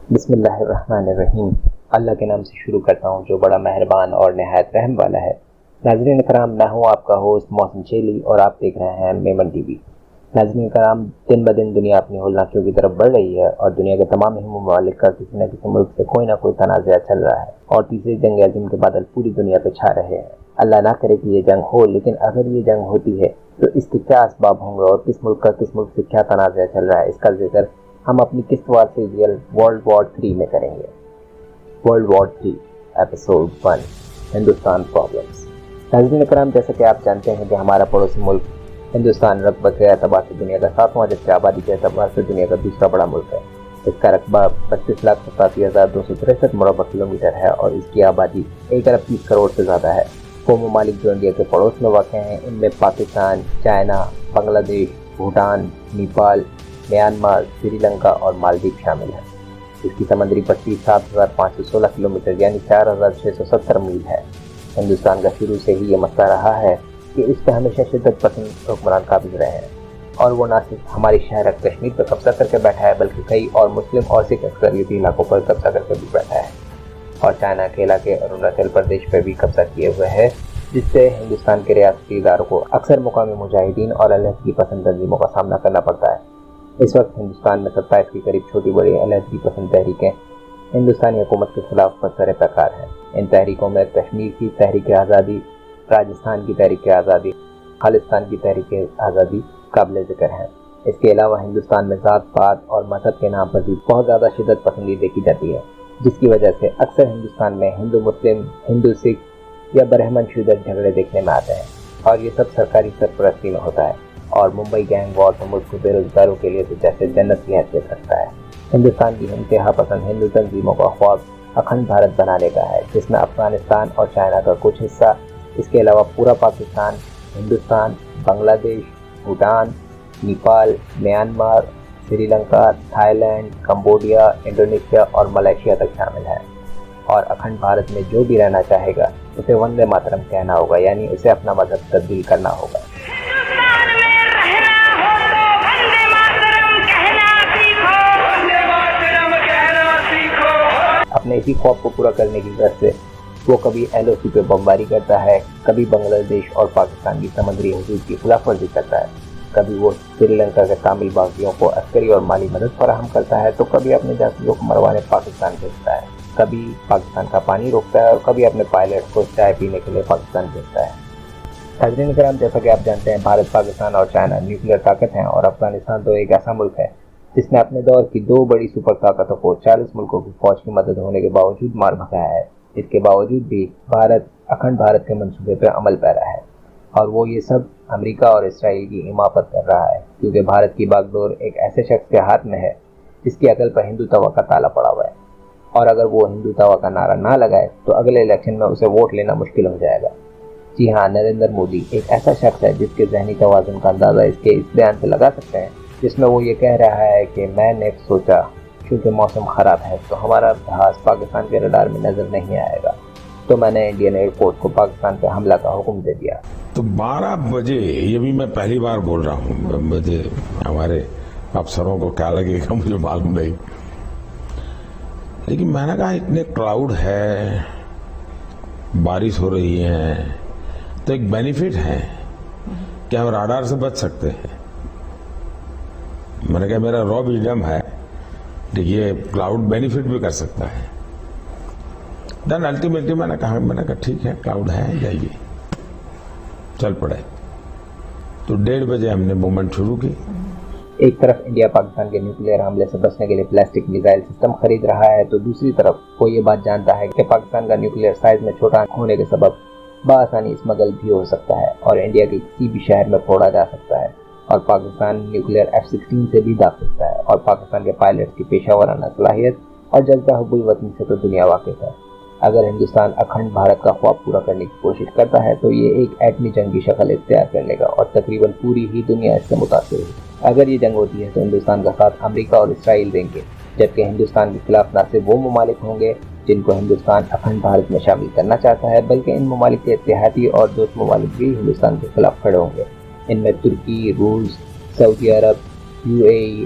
بسم اللہ الرحمن الرحیم۔ اللہ کے نام سے شروع کرتا ہوں جو بڑا مہربان اور نہایت رحم والا ہے۔ ناظرین کرام، میں ہوں آپ کا ہوسٹ محسن شیلی اور آپ دیکھ رہے ہیں میمن ٹی وی۔ ناظرین کرام، دن بدن دنیا اپنی ہولناکیوں کی طرف بڑھ رہی ہے اور دنیا کے تمام اہم ممالک کا کسی نہ کسی ملک سے کوئی نہ کوئی تنازعہ چل رہا ہے اور تیسری جنگ عظیم کے بادل پوری دنیا پہ چھا رہے ہیں۔ اللہ نہ کرے کہ یہ جنگ ہو، لیکن اگر یہ جنگ ہوتی ہے تو اس کے کیا اسباب ہوں گے اور کس ملک کا کس ملک سے کیا تنازعہ چل رہا ہے، اس کا ذکر ہم اپنی قسط وار سیریل ورلڈ وار 3 میں کریں گے۔ World war 3 episode 1 Hindustan problems. ناظرین کرام، جیسا کہ آپ جانتے ہیں کہ ہمارا پڑوسی ملک ہندوستان رقبہ کے اعتبار سے دنیا کا 7واں، جبکہ آبادی کے اعتبار سے دنیا کا دوسرا بڑا ملک ہے۔ اس کا رقبہ 32,87,263 مربع کلومیٹر ہے اور اس کی آبادی 1,30 کروڑ سے زیادہ ہے۔ وہ ممالک جو انڈیا کے پڑوس میں واقع ہیں، ان میں پاکستان، چائنا، بنگلہ دیش، بھوٹان، نیپال، میانمار، سری لنکا اور مالدیپ شامل ہیں۔ اس کی سمندری پٹی 7,516 کلومیٹر یعنی 4,670 میل ہے۔ ہندوستان کا شروع سے ہی یہ مسئلہ رہا ہے کہ اس پہ ہمیشہ شدت پسند حکمران قابض رہے ہیں اور وہ نہ صرف ہماری شہر کشمیر پر قبضہ کر کے بیٹھا ہے بلکہ کئی اور مسلم اور سکھ اکثریتی علاقوں پر قبضہ کر کے بھی بیٹھا ہے، اور چائنا کے علاقے اروناچل پردیش پہ بھی قبضہ کیے ہوئے ہے، جس سے ہندوستان کے ریاستی اداروں کو اکثر مقامی مجاہدین اور علیحدگی پسند تنظیموں کا سامنا کرنا پڑتا ہے۔ اس وقت ہندوستان میں 27 کے قریب چھوٹی بڑی علیحدگی پسند تحریکیں ہندوستانی حکومت کے خلاف برسر پیکار ہیں۔ ان تحریکوں میں کشمیر کی تحریک آزادی، راجستھان کی تحریک آزادی، خالصتان کی تحریک آزادی قابل ذکر ہیں۔ اس کے علاوہ ہندوستان میں ذات پات اور مذہب کے نام پر بھی بہت زیادہ شدت پسندی دیکھی جاتی ہے، جس کی وجہ سے اکثر ہندوستان میں ہندو مسلم، ہندو سکھ یا برہمن شودر جھگڑے دیکھنے میں آتے ہیں، اور یہ سب سرکاری سرپرستی میں ہوتا ہے، اور ممبئی گینگ وار تو ملک کو بے روزگاروں کے لیے تو جیسے جنت کی حیثیت رکھتا ہے۔ ہندوستان کی انتہا پسند ہندو تنظیموں کا خواب اکھنڈ بھارت بنانے کا ہے، جس میں افغانستان اور چائنا کا کچھ حصہ، اس کے علاوہ پورا Pakistan, Hindustan, Bangladesh, Bhutan, Nepal, Myanmar, Sri Lanka, Thailand, Cambodia, Indonesia اور ملائیشیا تک شامل ہے۔ اور اکھنڈ بھارت میں جو بھی رہنا چاہے گا اسے وندے ماترم کہنا ہوگا، یعنی اسے اپنا مذہب تبدیل کرنا ہوگا۔ اپنے اسی خواب کو پورا کرنے کی غرض سے وہ کبھی LOC پہ بمباری کرتا ہے، کبھی بنگلہ دیش اور پاکستان کی سمندری حدود کی خلاف ورزی کرتا ہے، کبھی وہ سری لنکا کے تامل باغیوں کو عسکری اور مالی مدد فراہم کرتا ہے، تو کبھی اپنے جاسوسوں کو مروانے پاکستان بھیجتا ہے، کبھی پاکستان کا پانی روکتا ہے اور کبھی اپنے پائلٹ کو چائے پینے کے لیے پاکستان بھیجتا ہے۔ ناظرین کرام، جیسا کہ آپ جانتے ہیں، بھارت، پاکستان اور چائنا نیوکلیئر طاقت ہیں، اور افغانستان تو ایک ایسا ملک ہے جس نے اپنے دور کی 2 بڑی سپر طاقتوں کو 40 ملکوں کی فوج کی مدد ہونے کے باوجود مار بھگایا ہے۔ اس کے باوجود بھی بھارت اکھنڈ بھارت کے منصوبے پہ عمل پیرا ہے، اور وہ یہ سب امریکہ اور اسرائیل کی حمایت کر رہا ہے، کیونکہ بھارت کی باغ ڈور ایک ایسے شخص کے ہاتھ میں ہے جس کی عقل پر ہندوتوا کا تالا پڑا ہوا ہے، اور اگر وہ ہندوتوا کا نعرہ نہ لگائے تو اگلے الیکشن میں اسے ووٹ لینا مشکل ہو جائے گا۔ جی ہاں، نریندر مودی ایک ایسا شخص ہے جس کے ذہنی توازن کا اندازہ اس کے اس بیان سے لگا سکتے ہیں جس میں وہ یہ کہہ رہا ہے کہ میں نے سوچا چونکہ موسم خراب ہے تو ہمارا جہاز پاکستان کے رڈار میں نظر نہیں آئے گا، تو میں نے انڈین ایئرپورٹ کو پاکستان پہ حملہ کا حکم دے دیا۔ تو 12 بجے، یہ بھی میں پہلی بار بول رہا ہوں، مجھے ہمارے افسروں کو کیا لگے گا مجھے معلوم نہیں، لیکن میں نے کہا اتنے کلاؤڈ ہے، بارش ہو رہی ہے، تو ایک بینیفٹ ہے کہ ہم راڈار سے بچ سکتے ہیں۔ میں نے کہا میرا را وزڈم ہے کہ یہ کلاؤڈ بینیفٹ بھی کر سکتا ہے۔ دین الٹیمیٹلی میں نے کہا ٹھیک ہے، کلاؤڈ ہے، جائیے، چل پڑے۔ تو 1:30 بجے ہم نے موومنٹ شروع کی۔ ایک طرف انڈیا پاکستان کے نیوکلیئر حملے سے بچنے کے لیے پلاسٹک میزائل سسٹم خرید رہا ہے، تو دوسری طرف وہ یہ بات جانتا ہے کہ پاکستان کا نیوکلیئر سائز میں چھوٹا ہونے کے سبب بآسانی اسمگل بھی ہو سکتا ہے اور انڈیا کے کسی بھی شہر میں پھوڑا جا سکتا ہے، اور پاکستان نیوکلیئر F-16 سے بھی داغ سکتا ہے، اور پاکستان کے پائلٹ کی پیشہ ورانہ صلاحیت اور جذبہ حب الوطنی سے تو دنیا واقف ہے۔ اگر ہندوستان اکھنڈ بھارت کا خواب پورا کرنے کی کوشش کرتا ہے تو یہ ایک ایٹمی جنگ کی شکل اختیار کر لے گا اور تقریباً پوری ہی دنیا اس سے متاثر ہوگی۔ اگر یہ جنگ ہوتی ہے تو ہندوستان کا ساتھ امریکہ اور اسرائیل دیں گے، جبکہ ہندوستان کے خلاف نہ صرف وہ ممالک ہوں گے جن کو ہندوستان اکھنڈ بھارت میں شامل کرنا چاہتا ہے، بلکہ ان ممالک کے اتحادی اور دوست ممالک بھی ہندوستان کے خلاف کھڑے ہوں گے۔ ان میں ترکی، روس، سعودی عرب، UAE,